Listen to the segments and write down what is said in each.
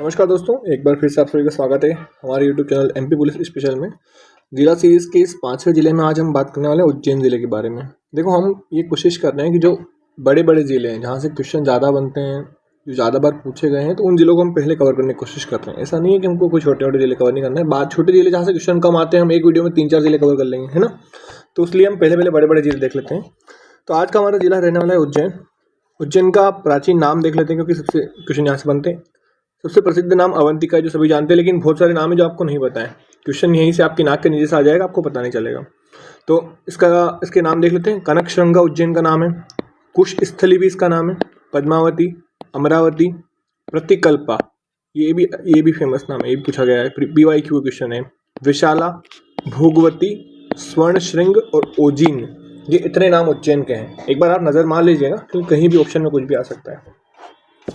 नमस्कार दोस्तों, एक बार फिर से आप सभी का स्वागत है हमारे YouTube channel MP police special में। जिला सीरीज़ के इस 5वें ज़िले में आज हम बात करने वाले हैं उज्जैन ज़िले के बारे में। देखो, हम ये कोशिश कर रहे हैं कि जो बड़े बड़े ज़िले हैं जहाँ से क्वेश्चन ज़्यादा बनते हैं, जो ज़्यादा बार पूछे गए हैं, तो उन ज़िलों को हम पहले कवर करने की कोशिश कर रहे हैं। ऐसा नहीं है कि हमको कोई छोटे छोटे ज़िले कवर नहीं करना है। बात छोटे ज़िले जहाँ से क्वेश्चन कम आते हैं, हम एक वीडियो में 3-4 ज़िले कवर कर लेंगे, है ना। तो इसलिए हम पहले बड़े बड़े ज़िले देख लेते हैं। तो आज का हमारा ज़िला रहने वाला है उज्जैन। उज्जैन का प्राचीन नाम देख लेते हैं क्योंकि सबसे क्वेश्चन यहाँ से बनते हैं। सबसे प्रसिद्ध नाम अवंतिका है, जो सभी जानते हैं, लेकिन बहुत सारे नाम है जो आपको नहीं पता है। क्वेश्चन यहीं से आपकी नाक के नीचे से आ जाएगा, आपको पता नहीं चलेगा। तो इसके नाम देख लेते हैं। कनकशृंगा उज्जैन का नाम है। कुश स्थली भी इसका नाम है। पद्मावती, अमरावती, प्रतिकल्पा, ये भी फेमस नाम है, ये भी पूछा गया है, PYQ क्वेश्चन है। विशाला, भोगवती, स्वर्णशृंग और ओजीन, ये इतने नाम उज्जैन के हैं। एक बार आप नज़र मार लीजिएगा क्योंकि कहीं भी ऑप्शन में कुछ भी आ सकता है।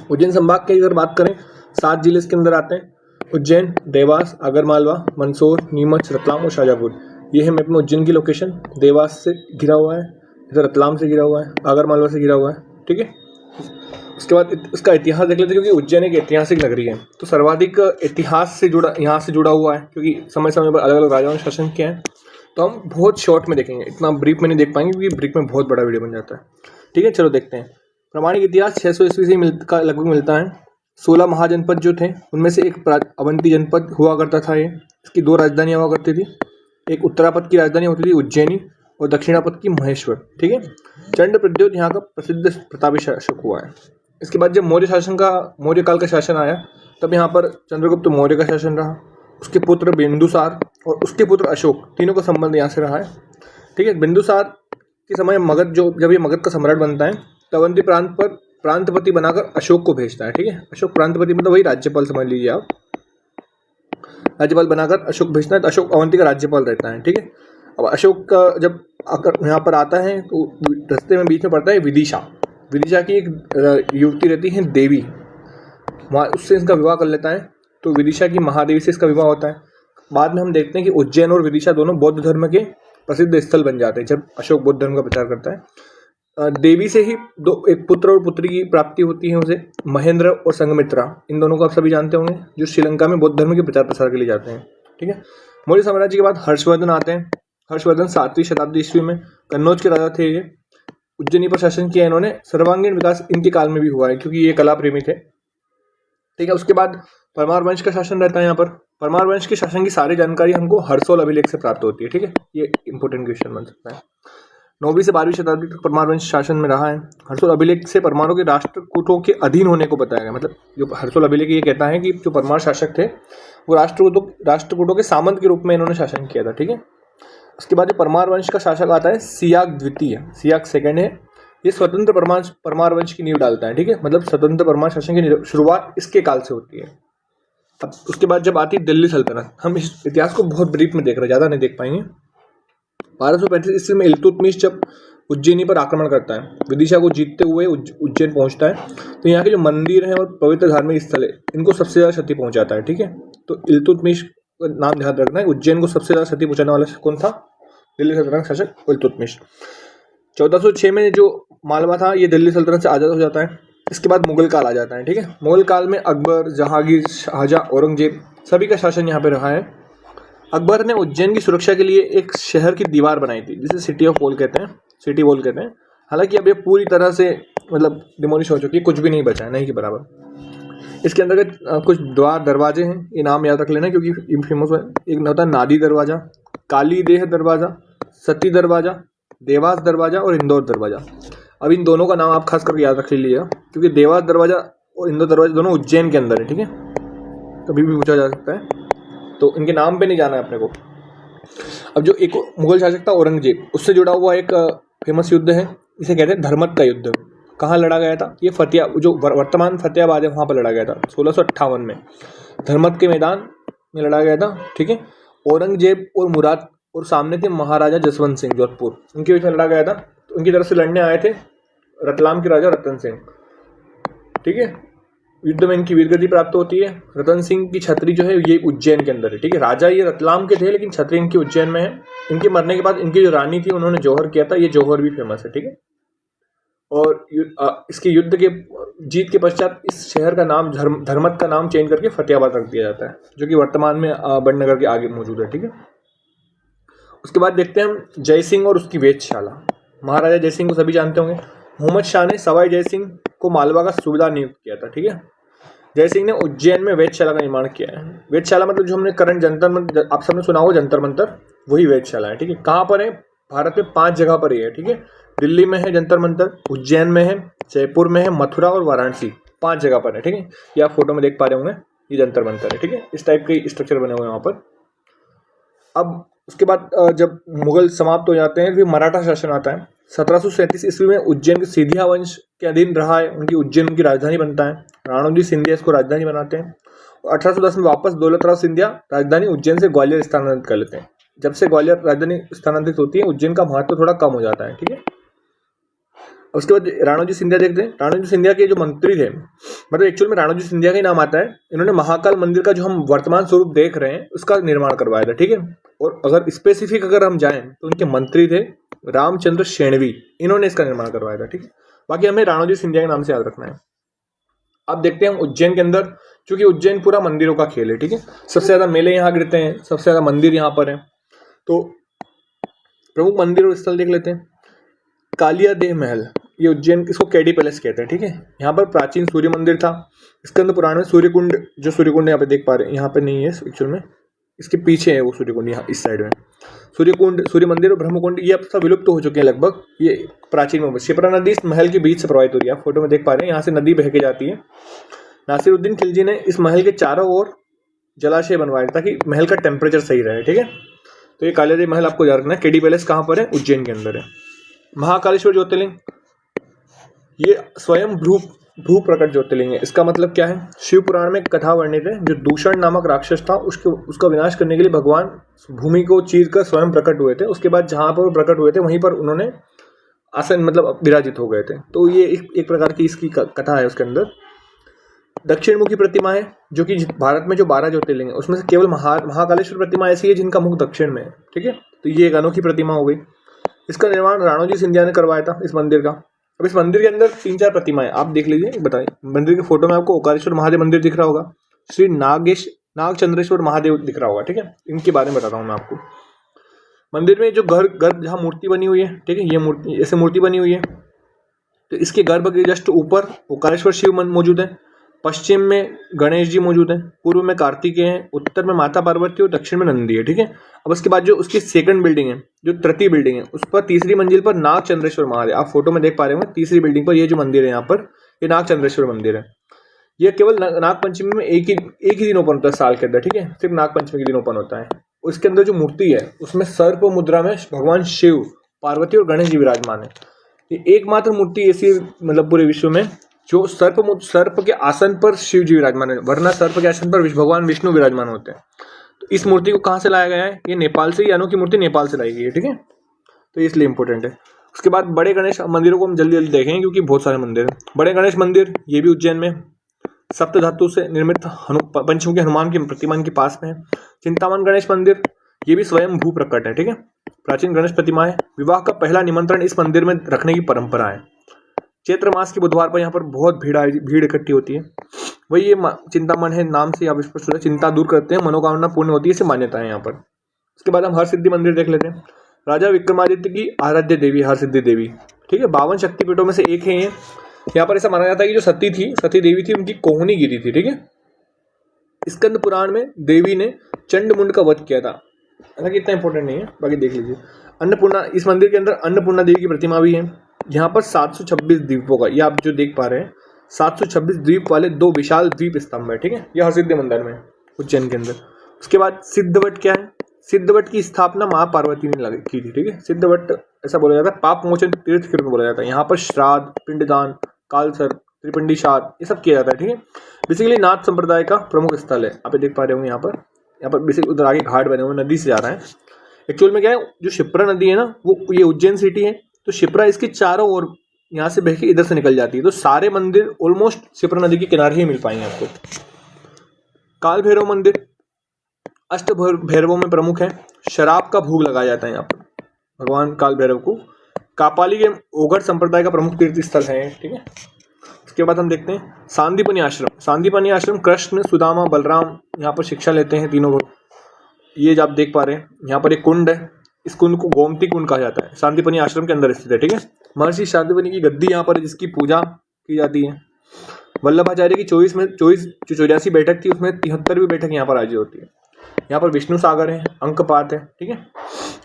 उज्जैन संभाग की अगर बात करें, 7 जिले इसके अंदर आते हैं। उज्जैन, देवास, आगरमालवा, मंदसौर, नीमच, रतलाम और शाजापुर। ये है मैप में उज्जैन की लोकेशन। देवास से घिरा हुआ है, इधर रतलाम से घिरा हुआ है, आगरमालवा से घिरा हुआ है, ठीक है। उसके बाद इसका इतिहास देख लेते हैं, क्योंकि उज्जैन एक ऐतिहासिक नगरी है। तो सर्वाधिक इतिहास से यहाँ से जुड़ा हुआ है, क्योंकि समय समय पर अलग अलग राजाओं ने शासन किया है। तो हम बहुत शॉर्ट में देखेंगे, इतना ब्रीफ में नहीं देख पाएंगे क्योंकि ब्रीफ में बहुत बड़ा वीडियो बन जाता है, ठीक है। चलो देखते हैं। प्रमाणिक इतिहास 600 ईस्वी से लगभग मिलता है। 16 महाजनपद जो थे उनमें से एक अवंती जनपद हुआ करता था। ये इसकी 2 राजधानियाँ हुआ करती थी। एक उत्तरापद की राजधानी होती थी उज्जैनी और दक्षिणापद की महेश्वर, ठीक है। चंड प्रद्योत यहाँ का प्रसिद्ध प्रतापी शासक हुआ है। इसके बाद जब मौर्य काल का शासन आया, तब यहाँ पर चंद्रगुप्त मौर्य का शासन रहा। उसके पुत्र बिंदुसार और उसके पुत्र अशोक, तीनों का संबंध यहाँ से रहा है, ठीक है। बिंदुसार के समय मगध, जब ये मगध का सम्राट बनता है, तब अवंती प्रांत पर प्रांतपति बनाकर अशोक को भेजता है, ठीक है। अशोक प्रांतपति मतलब वही राज्यपाल समझ लीजिए आप। राज्यपाल बनाकर अशोक भेजता है, तो अशोक अवंती का राज्यपाल रहता है, ठीक है। अब अशोक का जब आकर यहाँ पर आता है, तो रास्ते में बीच में पड़ता है विदिशा की एक युवती रहती है देवी, वहाँ उससे इसका विवाह कर लेता है। तो विदिशा की महादेवी से इसका विवाह होता है। बाद में हम देखते हैं कि उज्जैन और विदिशा दोनों बौद्ध धर्म के प्रसिद्ध स्थल बन जाते हैं जब अशोक बौद्ध धर्म का प्रचार करता है। देवी से ही एक पुत्र और पुत्री की प्राप्ति होती है उसे, महेंद्र और संघमित्रा। इन दोनों को आप सभी जानते होंगे, जो श्रीलंका में बौद्ध धर्म के प्रचार प्रसार के लिए जाते हैं, ठीक है। मौर्य साम्राज्य के बाद हर्षवर्धन आते हैं। हर्षवर्धन 7वीं शताब्दी ईस्वी में कन्नौज के राजा थे। ये उज्जैनी पर शासन किया इन्होंने। सर्वांगीण विकास इनके काल में भी हुआ है क्योंकि ये कला प्रेमी थे, ठीक है। उसके बाद परमार वंश का शासन रहता है यहाँ पर। परमार वंश के शासन की सारी जानकारी हमको हर्षोल अभिलेख से प्राप्त होती है, ठीक है। ये इंपॉर्टेंट क्वेश्चन बन सकता है। 9वीं से 12वीं शताब्दी तक परमार वंश शासन में रहा है। हर्षोल अभिलेख से परमारों के राष्ट्रकूटों के अधीन होने को बताया गया। मतलब जो हर्षोल अभिलेख ये कहता है कि जो परमार शासक थे वो राष्ट्रकूटों के सामंत के रूप में इन्होंने शासन किया था, ठीक है। उसके बाद जो परमार वंश का शासक आता है सियाग द्वितीय, सियाग सेकेंड है। ये स्वतंत्र परमार वंश की नींव डालता है, ठीक है। मतलब स्वतंत्र परमार शासन की शुरुआत इसके काल से होती है। अब उसके बाद जब आती है दिल्ली सल्तनत, हम इस इतिहास को बहुत ब्रीफ में देख रहे हैं, ज़्यादा नहीं देख पाएंगे। 1235 ईस्वी में इल्तुतमिश जब उज्जैनी पर आक्रमण करता है, विदिशा को जीतते हुए उज्जैन पहुंचता है, तो यहाँ के जो मंदिर हैं और पवित्र धार्मिक स्थल है, इनको सबसे ज़्यादा क्षति पहुंचाता है, ठीक है। तो इल्तुतमिश का नाम ध्यान रखना है। उज्जैन को सबसे ज़्यादा क्षति पहुंचाने वाला कौन था? दिल्ली सल्तनत शासक इल्तुतमिश। 1406 में जो मालवा था, ये दिल्ली सल्तनत से आज़ाद हो जाता है। इसके बाद मुगल काल आ जाता है, ठीक है। मुगल काल में अकबर, जहांगीर, शाहजहां, औरंगजेब सभी का शासन यहाँ पे रहा है। अकबर ने उज्जैन की सुरक्षा के लिए एक शहर की दीवार बनाई थी, जिसे सिटी वॉल कहते हैं। हालांकि अब ये पूरी तरह से मतलब डिमोलिश हो चुकी है, कुछ भी नहीं बचा है, नहीं के बराबर। इसके अंतर्गत कुछ द्वार दरवाजे हैं, ये नाम याद रख लेना क्योंकि फेमस है। एक होता है नादी दरवाजा, कालीदेह दरवाजा, सती दरवाजा, देवास दरवाजा और इंदौर दरवाजा। अब इन दोनों का नाम आप खास करके याद रख लीजिएगा क्योंकि देवास दरवाजा और इंदौर दरवाजा दोनों उज्जैन के अंदर है, ठीक है। कभी भी पूछा जा सकता है, तो इनके नाम पे नहीं जाना है अपने को। अब जो एक मुगल शासक था औरंगजेब, उससे जुड़ा हुआ एक फेमस युद्ध है, इसे कहते हैं धर्मत का युद्ध। कहाँ लड़ा गया था? ये जो वर्तमान फतेहाबाद है वहाँ पर लड़ा गया था 1658 में। धर्मत के मैदान में लड़ा गया था, ठीक है। औरंगजेब और मुराद और सामने थे महाराजा जसवंत सिंह जोधपुर, उनके बीच में लड़ा गया था। तो उनकी तरफ से लड़ने आए थे रतलाम के राजा रतन सिंह, ठीक है। युद्ध में इनकी वीरगति प्राप्त होती है। रतन सिंह की छतरी जो है ये उज्जैन के अंदर है, ठीक है। राजा ये रतलाम के थे लेकिन छतरी इनकी उज्जैन में है। इनके मरने के बाद इनकी जो रानी थी उन्होंने जौहर किया था, ये जौहर भी फेमस है, ठीक है। और इसकी युद्ध के जीत के पश्चात इस शहर का नाम धर्मत का नाम चेंज करके फतेहाबाद रख दिया जाता है, जो कि वर्तमान में बड़नगर के आगे मौजूद है। ठीक है, उसके बाद देखते हैं हम जय सिंह और उसकी वेधशाला। महाराजा जय सिंह को सभी जानते होंगे। मोहम्मद शाह ने सवाई जय सिंह को मालवा का सूबेदार नियुक्त किया था। ठीक है, जय सिंह ने उज्जैन में वेधशाला का निर्माण किया है। वेधशाला मतलब जो हमने करंट जंतर मंतर, आप सबने सुना होगा जंतर मंतर, वही वेधशाला है। ठीक है, कहाँ पर है? भारत में 5 जगह पर ही है। ठीक है, दिल्ली में है जंतर मंतर, उज्जैन में है, जयपुर में है, मथुरा और वाराणसी, 5 जगह पर है। ठीक है, ये आप फोटो में देख पा रहे होंगे, ये जंतर मंतर है। ठीक है, इस टाइप के स्ट्रक्चर बने हुए हैं वहाँ पर। अब उसके बाद जब मुगल समाप्त हो जाते हैं, फिर मराठा शासन आता है। 1737 ईस्वी में उज्जैन के सिंधिया वंश के अधीन रहा है। उनकी उज्जैन उनकी राजधानी बनता है। राणोजी सिंधिया इसको राजधानी बनाते हैं। 1810 में वापस दौलतराव सिंधिया राजधानी उज्जैन से ग्वालियर स्थानांतरित कर लेते हैं। जब से ग्वालियर राजधानी स्थानांतरित होती है, उज्जैन का महत्व थोड़ा कम हो जाता है। ठीक है, उसके बाद राणोजी सिंधिया देखते हैं। राणोजी सिंधिया के जो मंत्री थे, मतलब एक्चुअल में राणोजी सिंधिया का ही नाम आता है। इन्होंने महाकाल मंदिर का जो हम वर्तमान स्वरूप देख रहे हैं, उसका निर्माण करवाया था। ठीक है, और अगर स्पेसिफिक अगर हम जाएं तो उनके मंत्री थे रामचंद्र शेणवी, इन्होंने इसका निर्माण करवाया था। ठीक है, बाकी हमें राणोजी सिंधिया के नाम से याद रखना है। अब देखते हैं हम उज्जैन के अंदर, चूंकि उज्जैन पूरा मंदिरों का खेल है। ठीक है, सबसे ज्यादा मेले यहाँ गिरते हैं, सबसे ज्यादा मंदिर यहाँ पर है। तो प्रमुख मंदिर और स्थल देख लेते हैं। कालिया देह महल, ये उज्जैन, इसको केडी पैलेस कहते हैं। ठीक है, यहाँ पर प्राचीन सूर्य मंदिर था। इसके अंदर पुराने में सूर्यकुंड, जो सूर्यकुंड यहाँ पे देख पा रहे हैं, यहाँ पे नहीं है एक्चुअल में, इसके पीछे है वो सूर्यकुंड, यहाँ इस साइड में सूर्यकुंड, सूर्य मंदिर और ब्रह्मकुंड, ये अब सब विलुप्त हो चुके हैं लगभग। ये प्राचीन में शिप्रा नदी इस महल के बीच से प्रवाहित हो रही है, आप फोटो में देख पा रहे हैं, यहाँ से नदी बह के जाती है। नासिरुद्दीन खिलजी ने इस महल के चारों ओर जलाशय बनवाए ताकि महल का टेम्परेचर सही रहे। ठीक है, तो ये कालिया महल आपको याद रखना है। केडी पैलेस कहाँ पर है? उज्जैन के अंदर है। महाकालेश्वर ज्योतिर्लिंग, ये स्वयं भू प्रकट ज्योतिर्लिंग है। इसका मतलब क्या है? शिव पुराण में कथा वर्णित है, जो दूषण नामक राक्षस था, उसका विनाश करने के लिए भगवान भूमि को चीर कर स्वयं प्रकट हुए थे। उसके बाद जहां पर वो प्रकट हुए थे, वहीं पर उन्होंने आसन मतलब विराजित हो गए थे। तो ये एक प्रकार की इसकी कथा है। उसके अंदर दक्षिण मुखी प्रतिमा है, जो कि भारत में जो 12 ज्योतिर्लिंग है उसमें से केवल महाकालेश्वर प्रतिमा ऐसी है जिनका मुख दक्षिण में है। ठीक है, तो ये एक अनोखी प्रतिमा हो गई। इसका निर्माण राणोजी सिंधिया ने करवाया था इस मंदिर का। अब इस मंदिर के अंदर 3-4 प्रतिमाएं आप देख लीजिए, बताइए। मंदिर के फोटो में आपको ओकारेश्वर महादेव मंदिर दिख रहा होगा, श्री नागचंद्रेश्वर महादेव दिख रहा होगा। ठीक है, इनके बारे में बताता हूँ मैं आपको। मंदिर में जो गर्भ जहाँ मूर्ति बनी हुई है, ठीक है, ये मूर्ति ऐसे मूर्ति बनी हुई है, तो इसके गर्भ के जस्ट ऊपर ओकारेश्वर शिव मौजूद है, पश्चिम में गणेश जी मौजूद हैं, पूर्व में कार्तिकेय हैं, उत्तर में माता पार्वती और दक्षिण में नंदी है। ठीक है, अब उसके बाद जो उसकी सेकंड बिल्डिंग है, जो तृतीय बिल्डिंग है, उस पर तीसरी मंजिल पर नागचंद्रेश्वर महादेव, आप फोटो में देख पा रहे होंगे। तीसरी बिल्डिंग पर ये जो मंदिर है, यहाँ पर ये नागचंद्रेश्वर मंदिर है। ये केवल नागपंचमी में एक ही दिन ओपन होता है साल के अंदर। ठीक है, सिर्फ नागपंचमी के दिन ओपन होता है। उसके अंदर जो मूर्ति है, उसमें सर्प मुद्रा में भगवान शिव, पार्वती और गणेश जी विराजमान है। ये एकमात्र मूर्ति ऐसी मतलब पूरे विश्व में जो सर्प के आसन पर शिव जी विराजमान है, वरना सर्प के आसन पर भगवान विष्णु विराजमान होते हैं। तो इस मूर्ति को कहाँ से लाया गया है? ये नेपाल से, ये अनोखी मूर्ति नेपाल से लाई गई है। ठीक है, तो इसलिए इंपॉर्टेंट है। उसके बाद बड़े गणेश मंदिरों को हम जल्दी जल्दी देखेंगे, क्योंकि बहुत सारे मंदिर हैं। बड़े गणेश मंदिर, ये भी उज्जैन में सप्त धातु से निर्मित पंचमुखी हनुमान की प्रतिमा के पास में है। चिंतामन गणेश मंदिर, ये भी स्वयं भू प्रकट है। ठीक है, प्राचीन गणेश प्रतिमा है। विवाह का पहला निमंत्रण इस मंदिर में रखने की परंपरा है। चैत्र मास के बुधवार पर यहाँ पर बहुत भीड़ इकट्ठी होती है। वही ये चिंतामन है, नाम से आप स्पष्ट हो, चिंता दूर करते हैं, मनोकामना पूर्ण होती है, इसे मान्यता है यहाँ पर। उसके बाद हम हर सिद्धि मंदिर देख लेते हैं। राजा विक्रमादित्य की आराध्य देवी हर सिद्धि देवी। ठीक है, 52 शक्तिपीठों में से एक है ये। यहाँ पर ऐसा माना जाता है कि जो सती देवी थी, उनकी कोहनी गिरी थी। ठीक है, स्कंद पुराण में देवी ने चंडमुंड का वध किया था। हालांकि इतना इंपॉर्टेंट नहीं है, बाकी देख लीजिए। अन्नपूर्णा, इस मंदिर के अंदर अन्नपूर्णा देवी की प्रतिमा भी है। यहाँ पर 726 द्वीपों का, ये आप जो देख पा रहे हैं, 726 द्वीप वाले 2 विशाल द्वीप स्तंभ है। ठीक है, ये हरसिद्धि मंदिर में उज्जैन के अंदर। उसके बाद सिद्धवट क्या है? सिद्धवट की स्थापना माँ पार्वती ने की थी। ठीक है, सिद्धवट ऐसा बोला जाता है, पाप मोचन तीर्थ क्षेत्र बोला जाता है। यहाँ पर श्राद्ध, पिंडदान, कालसर, त्रिपिंडी श्राद्ध, ये सब किया जाता है। ठीक है, बेसिकली नाथ संप्रदाय का प्रमुख स्थल है। आप देख पा रहे होंगे यहाँ पर बेसिक उधर आगे घाट बने हुए, नदी से जा रहा है। एक्चुअल में क्या है, जो शिप्रा नदी है ना, वो ये उज्जैन सिटी है, तो शिप्रा इसके चारों ओर यहाँ से बह के इधर से निकल जाती है। तो सारे मंदिर ऑलमोस्ट शिप्रा नदी के किनारे ही मिल पाएंगे आपको। काल भैरव मंदिर अष्ट भैरवों में प्रमुख है। शराब का भोग लगाया जाता है यहाँ पर भगवान काल भैरव को। कापाली के ओघर संप्रदाय का प्रमुख तीर्थ स्थल है। ठीक है, उसके बाद हम देखते हैं सांदीपनि आश्रम। सांदीपनि आश्रम कृष्ण, सुदामा, बलराम यहाँ पर शिक्षा लेते हैं तीनों लोग। ये जो आप देख पा रहे हैं यहाँ पर एक कुंड है, इस कुंड को गोमती कुंड कहा जाता है, सांदीपनि आश्रम के अंदर स्थित है। ठीक है, महर्षि सांदीपनि की गद्दी यहाँ पर जिसकी पूजा की जाती है। वल्लभाचार्य की 84 बैठक थी, उसमें 73वीं बैठक यहाँ पर आयोजित होती है। यहाँ पर विष्णु सागर है, अंकपात है। ठीक है,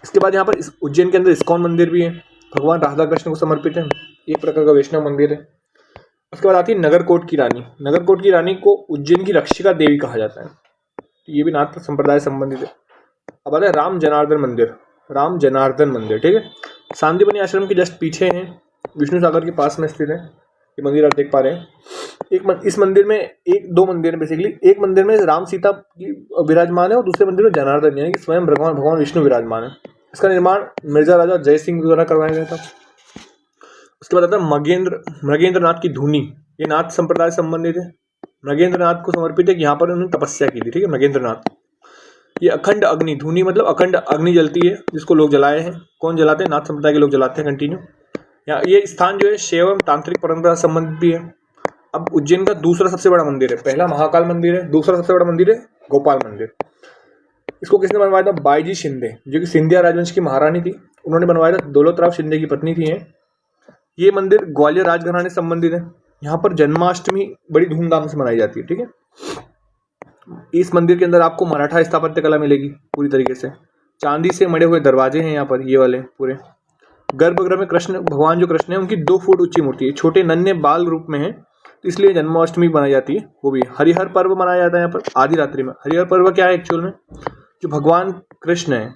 इसके बाद यहाँ पर उज्जैन के अंदर इस्कॉन मंदिर भी है, भगवान राधा कृष्ण को समर्पित है, एक प्रकार का वैष्णव मंदिर है। उसके बाद आती है नगरकोट की रानी। नगरकोट की रानी को उज्जैन की रक्षिका देवी कहा जाता है, ये भी नाथ संप्रदाय संबंधित है। अब आता है राम जनार्दन मंदिर। राम जनार्दन मंदिर, ठीक है, सांदीपनि आश्रम के जस्ट पीछे है, विष्णु सागर के पास में स्थित है। ये मंदिर आप देख पा रहे हैं। इस मंदिर में दो मंदिर है बेसिकली। एक मंदिर में राम सीता विराजमान है और दूसरे मंदिर में जनार्दन यानी कि स्वयं भगवान विष्णु विराजमान है। इसका निर्माण मिर्जा राजा जय सिंह द्वारा करवाया गया था। उसके बाद आता है मृगेंद्र नाथ की धूनी। ये नाथ संप्रदाय संबंधित है, मृगेंद्र नाथ को समर्पित है कि यहाँ पर उन्होंने तपस्या की थी। ठीक है, मृगेंद्र नाथ। ये अखंड अग्नि, धूनी मतलब अखंड अग्नि जलती है जिसको लोग जलाए हैं। कौन जलाते हैं? नाथ संप्रदाय के लोग जलाते हैं कंटिन्यू। ये स्थान जो है शैव एवं तांत्रिक परंपरा संबंधित भी है। अब उज्जैन का दूसरा सबसे बड़ा मंदिर है, पहला महाकाल मंदिर है, दूसरा सबसे बड़ा मंदिर है गोपाल मंदिर। इसको किसने बनवाया था? बाईजी शिंदे, जो कि सिंधिया राजवंश की महारानी थी, उन्होंने बनवाया था। दौलतराव शिंदे की पत्नी थी ये मंदिर ग्वालियर राजघराने से संबंधित है। यहाँ पर जन्माष्टमी बड़ी धूमधाम से मनाई जाती है। ठीक है, इस मंदिर के अंदर आपको मराठा स्थापत्य कला मिलेगी पूरी तरीके से। चांदी से मढ़े हुए दरवाजे हैं यहाँ पर, ये वाले पूरे। गर्भगृह में भगवान जो कृष्ण है उनकी 2 फुट ऊंची मूर्ति है, छोटे नन्हे बाल रूप में है, तो इसलिए जन्माष्टमी मनाई जाती है। वो भी हरिहर पर्व मनाया जाता है यहाँ पर आधी रात्रि में। हरिहर पर्व क्या है एक्चुअल में? जो भगवान कृष्ण है,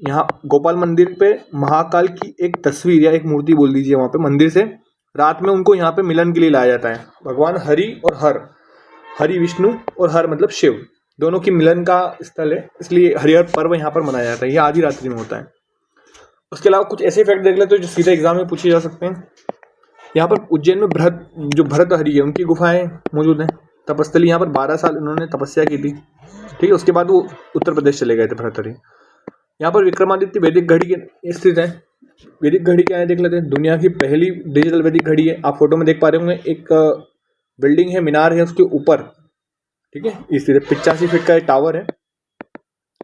यहाँ गोपाल मंदिर पे महाकाल की एक तस्वीर या एक मूर्ति बोल दीजिए, वहाँ पे मंदिर से रात में उनको यहाँ पे मिलन के लिए लाया जाता है। भगवान हरि और हर, हरि विष्णु और हर मतलब शिव, दोनों की मिलन का स्थल है, इसलिए हरिहर पर्व यहाँ पर मनाया जाता है। यह आधी रात्रि में होता है। उसके अलावा कुछ ऐसे फैक्ट देख लेते हैं जो सीधे एग्जाम में पूछे जा सकते हैं। यहाँ पर उज्जैन में भरत हरि है, उनकी गुफाएं मौजूद हैं। तपस्थली, यहाँ पर 12 साल उन्होंने तपस्या की थी। ठीक है, उसके बाद वो उत्तर प्रदेश चले गए थे भरत हरि। यहाँ पर विक्रमादित्य वैदिक घड़ी स्थित है। वैदिक घड़ी क्या है देख लेते हैं। दुनिया की पहली डिजिटल वैदिक घड़ी है। आप फोटो में देख पा रहे होंगे, एक बिल्डिंग है, मीनार है उसके ऊपर। ठीक है, स्थित है। 85 फीट का एक टावर है,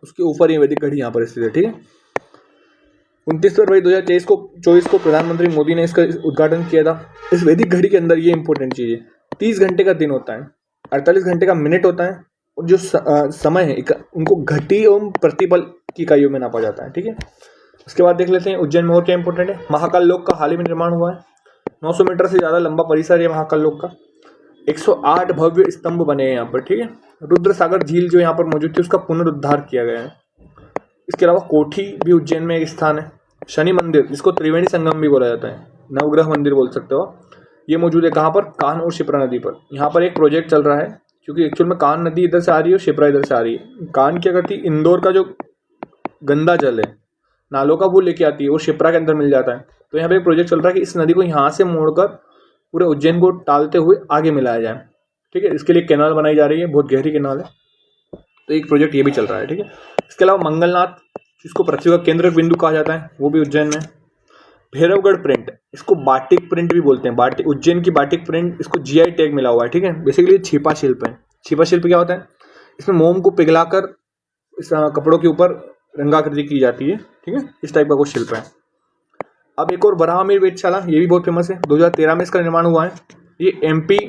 उसके ऊपर ये वैदिक घड़ी यहाँ पर स्थित है। ठीक है, 29 फरवरी 2024 को प्रधानमंत्री मोदी ने इसका उद्घाटन किया था। इस वैदिक घड़ी के अंदर ये इंपॉर्टेंट चीज़ है, 30 घंटे का दिन होता है, 48 घंटे का मिनट होता है, और जो समय है उनको घटी एवं प्रतिपल की इकाइयों में नापा जाता है। ठीक है, उसके बाद देख लेते हैं उज्जैन में और क्या इंपॉर्टेंट है। महाकाल लोक का हाल ही में निर्माण हुआ है। 900 मीटर से ज़्यादा लंबा परिसर है महाकाल लोक का। 108 भव्य स्तंभ बने हैं यहाँ पर। ठीक है, रुद्र सागर झील जो यहाँ पर मौजूद थी उसका पुनरुद्धार किया गया है। इसके अलावा कोठी भी उज्जैन में एक स्थान है। शनि मंदिर, जिसको त्रिवेणी संगम भी बोला जाता है, नवग्रह मंदिर बोल सकते हो, ये मौजूद है कहाँ पर? कान्ह और शिप्रा नदी पर। यहाँ पर एक प्रोजेक्ट चल रहा है, क्योंकि एक्चुअल में कान्ह नदी इधर से आ रही है और शिप्रा इधर से आ रही है। कान्ह क्या करती है? इंदौर का जो गंदा जल है, नालों का, वो लेके आती है और शिप्रा के अंदर मिल जाता है। तो यहाँ पे एक प्रोजेक्ट चल रहा है कि इस नदी को यहाँ से मोड़कर पूरे उज्जैन को टालते हुए आगे मिलाया जाए। ठीक है, इसके लिए कैनाल बनाई जा रही है, बहुत गहरी कैनाल है, तो एक प्रोजेक्ट ये भी चल रहा है। ठीक है, इसके अलावा मंगलनाथ, जिसको पृथ्वी का केंद्र बिंदु कहा जाता है, वो भी उज्जैन में। भैरवगढ़ प्रिंट, इसको बाटिक प्रिंट भी बोलते हैं, बाटिक, उज्जैन की बाटिक प्रिंट, इसको जीआई टैग मिला हुआ है। ठीक है, बेसिकली छिपा शिल्प है। छिपा शिल्प क्या होता है? इसमें मोम को पिघलाकर इस कपड़ों के ऊपर रंगाकृति की जाती है। ठीक है, इस टाइप का कुछ शिल्प है। अब एक और बराहमीर वेधशाला, ये भी बहुत फेमस है, 2013 में इसका निर्माण हुआ है। ये एमपी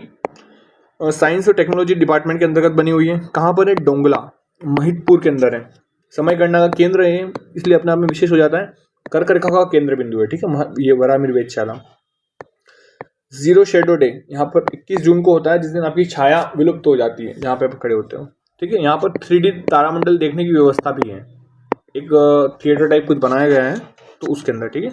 साइंस और टेक्नोलॉजी डिपार्टमेंट के अंतर्गत बनी हुई है। कहाँ पर है? डोंगला, महिदपुर के अंदर है। समय गणना का केंद्र है, इसलिए अपने आप में विशेष हो जाता है। कर्क रेखा का केंद्र बिंदु है। ठीक है, ये बराहमीर वेधशाला। जीरो शेडो डे यहाँ पर 21 जून को होता है, जिस दिन आपकी छाया विलुप्त हो जाती है जहाँ पे आप खड़े होते हो। ठीक है, यहाँ पर 3D तारामंडल देखने की व्यवस्था भी है, एक थिएटर टाइप कुछ बनाया गया है तो उसके अंदर। ठीक है,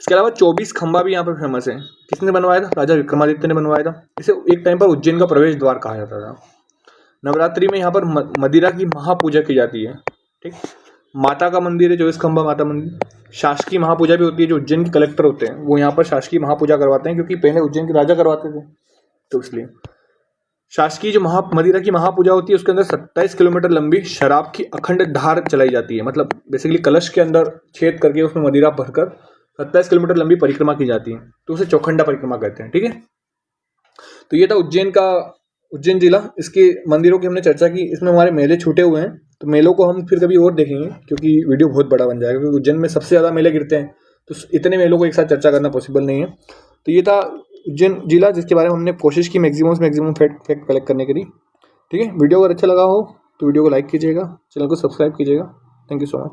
इसके अलावा 24 खंबा भी यहाँ पर फेमस है। किसने बनवाया था? राजा विक्रमादित्य ने बनवाया था। इसे एक टाइम पर उज्जैन का प्रवेश द्वार कहा जाता था। नवरात्रि में यहाँ पर मदिरा की महापूजा की जाती है। ठीक, माता का मंदिर है 24 खंबा माता मंदिर। शासकीय महापूजा भी होती है, जो उज्जैन के कलेक्टर होते हैं वो यहाँ पर शासकीय महापूजा करवाते हैं, क्योंकि पहले उज्जैन के राजा करवाते थे, तो इसलिए शासकीय जो मदिरा की महापूजा होती है उसके अंदर 27 किलोमीटर लंबी शराब की अखंड धार चलाई जाती है। मतलब बेसिकली कलश के अंदर छेद करके उसमें मदिरा भरकर 27 किलोमीटर लंबी परिक्रमा की जाती है, तो उसे चौखंडा परिक्रमा कहते हैं। ठीक है, तो ये था उज्जैन जिला। इसके मंदिरों की हमने चर्चा की, इसमें हमारे मेले छूटे हुए हैं, तो मेलों को हम फिर कभी और देखेंगे क्योंकि वीडियो बहुत बड़ा बन जाएगा, क्योंकि उज्जैन में सबसे ज़्यादा मेले गिरते हैं, तो इतने मेलों को एक साथ चर्चा करना पॉसिबल नहीं है। तो ये था उज्जैन जिला, जिसके बारे में हमने कोशिश की मैक्सिमम फैक्ट कलेक्ट करने के लिए। ठीक है, वीडियो अगर अच्छा लगा हो तो वीडियो को लाइक कीजिएगा, चैनल को सब्सक्राइब कीजिएगा। Thank you so much.